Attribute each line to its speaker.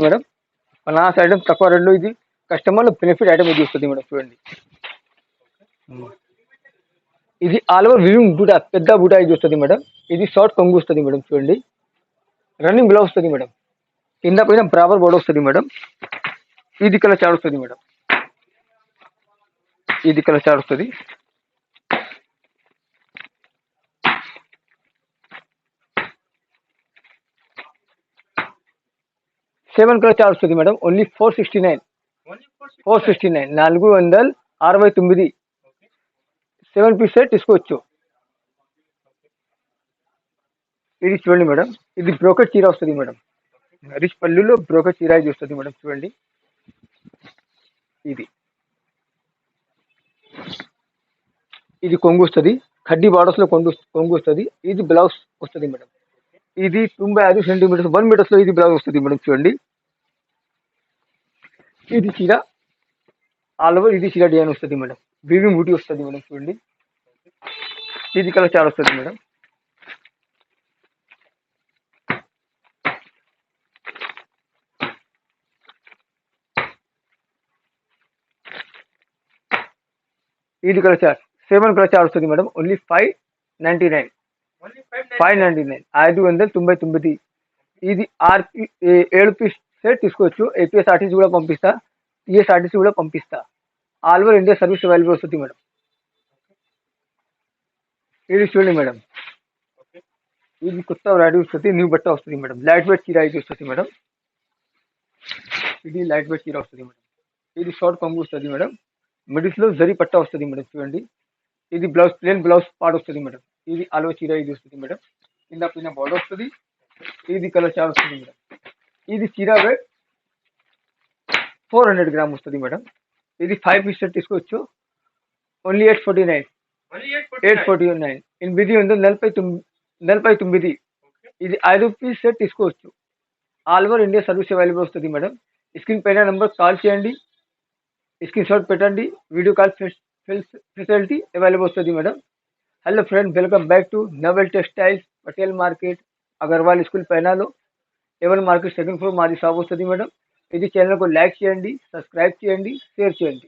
Speaker 1: Madam last item తక్కువ రేట్లో ఇది కస్టమర్ బెనిఫిట్ ఐటమ్ ఇది వస్తుంది మేడం చూడండి. ఇది ఆల్ ఓవర్ వివింగ్ బూటా పెద్ద బూటా ఇది వస్తుంది మేడం. ఇది షార్ట్ కొంగు వస్తుంది మేడం చూడండి. రన్నింగ్ బ్లౌజ్ వస్తుంది మేడం. కింద పైన బరాబర్ బోర్డర్ వస్తుంది మేడం. ఇది కలర్ చార్ట్ వస్తుంది మేడం. ఇది కలర్ చార్ట్ వస్తుంది. సెవెన్ కలర్ చార్ట్ వస్తుంది మేడం. ఓన్లీ 469. 469 469. 7 పీస్ సెట్ తీసుకోవచ్చు. ఇది చూడండి మేడం. ఇది బ్రోకెట్ చీర వస్తుంది మేడం. రిచ్ పళ్ళులో బ్రోకెట్ చీర ఇది వస్తుంది మేడం చూడండి. ఇది కొంగు వస్తుంది. కడ్డీ బార్డర్స్ లో కొంగు వస్తుంది. ఇది బ్లౌజ్ వస్తుంది మేడం. ఇది 95 సెంటీమీటర్స్ 1 మీటర్స్ లో ఇది బ్లౌజ్ వస్తుంది మేడం చూడండి. ఇది చీర ఆల్ ఓవర్ ఇది చీర డిజైన్ వస్తుంది మేడం. వీవింగ్ బూటీ వస్తుంది మేడం చూడండి. ఇది కలర్ చార్ట్ వస్తుంది మేడం. ఇది కలర్ చార్ట్ 7 కలర్ చార్ట్ వస్తుంది మేడం. ఓన్లీ 599. 599 599. ఇది 7 పీస్ సెట్ తీసుకోవచ్చు. ఏపీఎస్ఆర్టీసీ కూడా పంపిస్తా, టీఎస్ఆర్టీసీ కూడా పంపిస్తా. All over India service available వస్తుంది మేడం. ఇది చూడండి మేడం. ఇది కొత్త వెరైటీ వస్తుంది. న్యూ బట్ట వస్తుంది మేడం. లైట్ వెయిట్ చీర ఇది వస్తుంది మేడం. ఇది లైట్ వెయిట్ చీర వస్తుంది మేడం. ఇది షార్ట్ కొంగు వస్తుంది మేడం. మిడిల్స్ లో జరీ పట్ట వస్తుంది మేడం చూడండి. ఇది బ్లౌజ్ ప్లేన్ బ్లౌజ్ పార్ట్ వస్తుంది మేడం. ఇది ఆల్ ఓవర్ చీర ఇది వస్తుంది మేడం. కింద పైన బార్డర్ వస్తుంది. ఇది కలర్ చార్ట్ వస్తుంది మేడం. ఇది చీర వెయిట్ 400 గ్రామ్ వస్తుంది మేడం. ఇది 5 పీస్ సెట్ తీసుకోవచ్చు. ఓన్లీ 849. 849 ఇది ఉంది 49. ఇది 5 పీస్ సెట్ తీసుకోవచ్చు. All over India service available వస్తుంది మేడం. స్క్రీన్ పైన నెంబర్ కాల్ చేయండి, స్క్రీన్ షాట్ పెట్టండి. వీడియో కాల్ ఫెసిలిటీ అవైలబుల్ వస్తుంది madam. Hello friend, welcome back to novel textiles, Patel market, Agarwal school పైనలో ఎవల్ మార్కెట్ సెకండ్ ఫ్లోర్ మాది షాప్ వస్తుంది మేడం. ఇది ఛానల్కు లైక్ చేయండి, సబ్స్క్రైబ్ చేయండి, షేర్ చేయండి.